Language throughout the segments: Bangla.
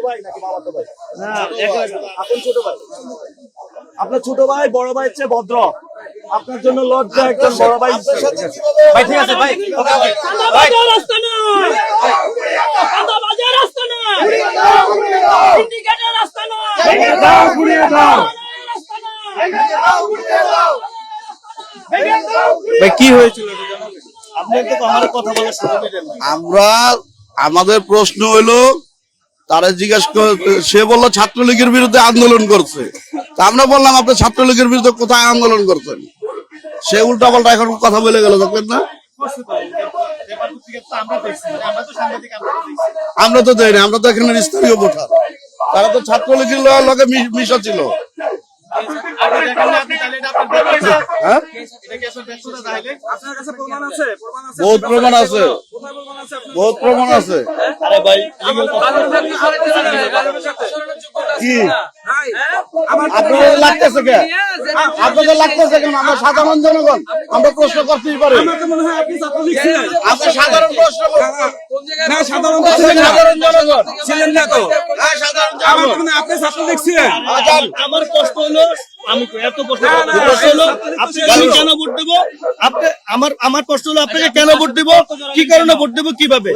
ভাই নাকি মামাতো ভাই? আপন ছোট ভাই। আপনার ছোট ভাই বড় ভাইয়ের চেয়ে ভদ্র। আপনার জন্য লজ্জা একজন বড় ভাই। ভাই ঠিক আছে ভাই বাজার রাস্তা নয়, বাজার রাস্তা নয়, সিন্ডিকেটের রাস্তা নয়, রাস্তা নয়। ভাই কি হয়েছিল? আপনি তো আমার কথা বলার সুযোগ দিলেন না। আমরা আমাদের প্রশ্ন হইলো তারা সে বললো ছাত্রলীগের বিরুদ্ধে আন্দোলন করছে, তা আমরা বললাম আপনি ছাত্রলীগের বিরুদ্ধে কোথায় আন্দোলন করছেন? সে উল্টা পাল্টা এখন কথা বলে গেল, দেখবেন না? আমরা তো দেয়নি, আমরা তো এখানে স্থানীয় ভোটার, তারা তো ছাত্রলীগের লগে মিশা ছিল। হ্যাঁ, বহুত প্রমাণ আছে, বহুত প্রমাণ আছে। আরে ভাই কি আপনাদের লাগতেছে কে? আপনাদের লাগতেছে কেন? আমরা সাধারণ জনগণ, আমরা প্রশ্ন করতেই পারি। আমরা সাধারণ প্রশ্ন সাধারণ জনগণ ছিলেন না তো? হ্যাঁ, সাধারণ জনগণ। আপনি ছাত্র দেখছিলেন? আমার প্রশ্ন হলো, আমি এত প্রশ্ন হলো আপনি কেন ভোট দেবো? আপনি আমার প্রশ্ন হলো আপনাকে কেন ভোট দিব, কি কারণে ভোট দেবো, কিভাবে?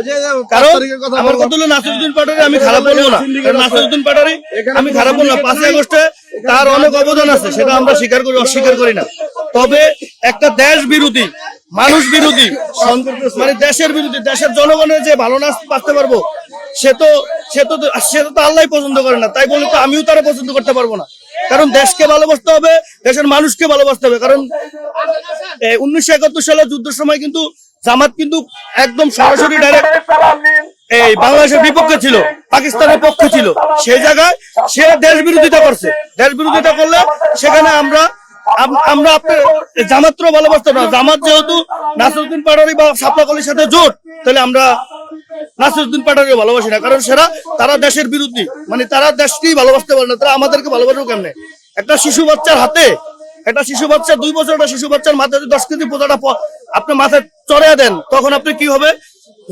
কারণ আমার কথা হলো নাসিরউদ্দিন পাটোয়ারি আমি খারাপ বলবো না, নাসিরউদ্দিন পাটোয়ারি আমি খারাপ বলবো না। 5 আগস্টে তার অনেক অবদান আছে, সেটা আমরা অস্বীকার করি না। তবে একটা দেশ বিরোধী, মানুষ বিরোধী, মানে দেশের বিরোধী, দেশের জনগণের যে ভালো না বাঁচতে পারবো সে তো আল্লাহ পছন্দ করে না। তাই বলে তো আমিও তারা পছন্দ করতে পারবো না। কারণ দেশকে ভালোবাসতে হবে, দেশের মানুষকে ভালোবাসতে হবে। কারণ 1971 সালের যুদ্ধের সময় কিন্তু জামাত কিন্তু একদম সরাসরি ডাইরেক্ট এই বাংলাদেশের বিপক্ষে ছিল, পাকিস্তানের পক্ষে ছিল। সেই জায়গায় সে দেশ বিরোধিতা করছে। দেশ বিরোধিতা করলে সেখানে আমরা আপনার জামাতও ভালোবাসতাম না। জামাত যেহেতু নাসিরউদ্দিন পাটোয়ারি বা শাপলা কলির সাথে জোট, তাহলে আমরা নাসিরউদ্দিন পাটোয়ারিও ভালোবাসি না। কারণ তারা দেশের বিরোধী, মানে তারা দেশকেই ভালোবাসতে পারে না, তারা আমাদেরকে ভালোবাসবো কেমনে? একটা শিশু বাচ্চার হাতে, একটা শিশু বাচ্চা 2 বছর, একটা শিশু বাচ্চার মাথায় 10 কেজি পোতাটা আপনি মাথায় চড়িয়ে দেন, তখন আপনি কি হবে?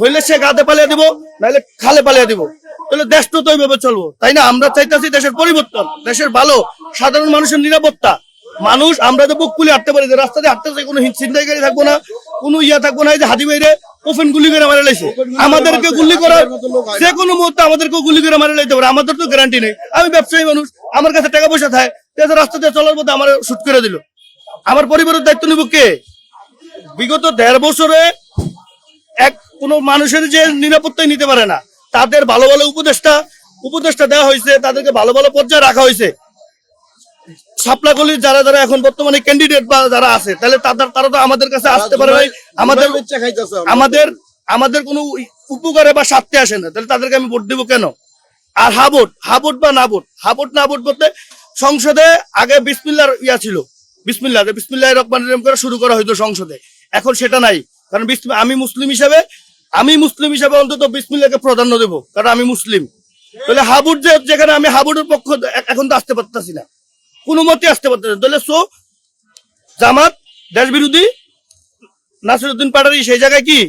হইলে সে গাতে পালিয়ে দিব, নাহলে খালে পালিয়ে দিব। তাহলে দেশটা তো এইভাবে চলবো, তাই না? আমরা চাইতেছি দেশের পরিবর্তন, দেশের ভালো, সাধারণ মানুষের নিরাপত্তা। মানুষ আমরা তো বুক খুলে হাঁটতে পারি, রাস্তাতে হাঁটতেছে, কোনো ছিনতাইকারী থাকবো না, কোনো থাকবো না। এই যে হাদি বাইরে ওপেন গুলি করে মারা লাইছে, আমাদেরকে গুলি করার যে কোনো মুহূর্তে আমাদেরকে গুলি করে মারা লাইতে পারে, আমাদের তো গ্যারান্টি নেই। আমি ব্যবসায়ী মানুষ, আমার কাছে টাকা পয়সা থাকে, রাস্তাতে চলার মধ্যে আমার শুট করে দিল, আমার পরিবারের দায়িত্ব নিব কে? বিগত 1.5 বছরে কোনো মানুষের যে নিরাপত্তাই নিতে পারে না, তাদের ভালো ভালো উপদেষ্টা দেওয়া হয়েছে, তাদেরকে ভালো ভালো পর্যায়ে রাখা হয়েছে। শাপলাকলির যারা এখন বর্তমানে ক্যান্ডিডেট বা যারা আছে, তাহলে তারা তো আমাদের কাছে আসতে পারে নাই, আমাদের কোনো উপকারে বা স্বার্থে আসে না, তাহলে তাদেরকে আমি ভোট দিব কেন? আর হাবট বা না ভোট বলতে সংসদে আগে বিসমিল্লাহর ছিল, বিসমিল্লাহির রহমানির রহিম করে শুরু করা হইতো সংসদে, এখন সেটা নাই। কারণ আমি মুসলিম হিসাবে অন্তত বিসমিল্লাহকে প্রাধান্য দেব, কারণ আমি মুসলিম। তাহলে হাবুট যেখানে আমি হাবুটের পক্ষ এখন তো আসতে পারতেছি না, কোনো মতে আসতে পারতেছি। তাহলে জামাত দেশ বিরোধী, নাসিরউদ্দিন পাটোয়ারি সেই জায়গায় কি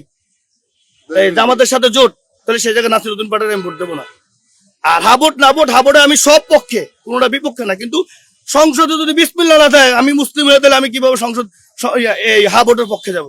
জামাতের সাথে জোট, তাহলে সেই জায়গায় নাসিরউদ্দিন পাটোয়ারি আমি ভোট দেবো না। আর হাবটে আমি সব পক্ষে, কোনোটা বিপক্ষে না। কিন্তু সংসদে যদি বিসমিল্লাহ না থাকে, আমি মুসলিম হয়ে, তাহলে আমি কিভাবে সংসদ এই হাবটের পক্ষে যাব?